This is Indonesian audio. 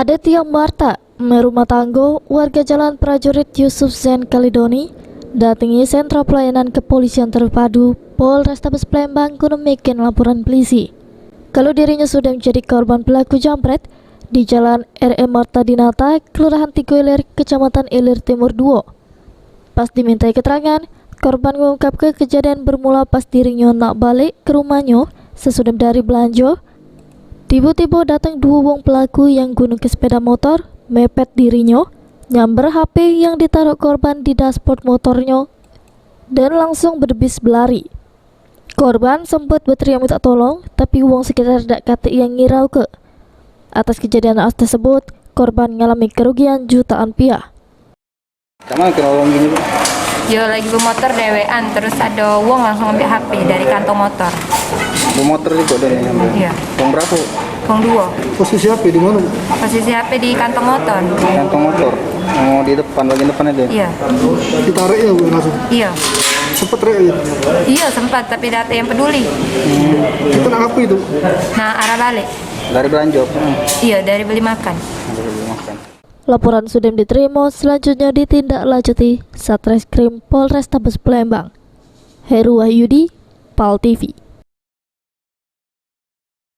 Aditya Marta, merumah tangga warga Jalan Prajurit Yusuf Zain Kalidoni, datangi sentra pelayanan kepolisian terpadu Polrestabes Palembang guna bikin laporan polisi. Kalau dirinya sudah menjadi korban pelaku jambret di Jalan R.E. Marta Dinata, Kelurahan Tigo Ilir, Kecamatan Ilir Timur 2. Pas dimintai keterangan, korban mengungkapkan kejadian bermula pas dirinya nak balik ke rumahnya sesudah dari belanja. Tiba-tiba datang dua wong pelaku yang guna ke sepeda motor, mepet dirinya, nyamber HP yang ditaruh korban di dashboard motornya, dan langsung berdebis berlari. Korban sempat berteriak minta tolong, tapi wong sekitar tidak kata yang ngirau ke. Atas kejadian tersebut, korban mengalami kerugian jutaan rupiah. Sama kalau gini, Yo lagi bermotor dewean, terus ada wong langsung ambil HP dari kantong motor. bermotor juga dan nyamber. Iya. Uang berapa? Wong dua. Posisi HP di mana? Posisi HP di kantong motor. Kantong motor. Oh, di depan, bagian depan aja. Iya. Ditarik ya Bu langsung. Iya. Cepet ya. Iya sempat, tapi data yang peduli. Kita nak apa itu? Nah arah balik. Dari belanja. Iya dari beli makan. Dari beli makan. Laporan sudah diterima, selanjutnya ditindaklanjuti Satreskrim Polrestabes Palembang. Heru Wahyudi, PAL TV.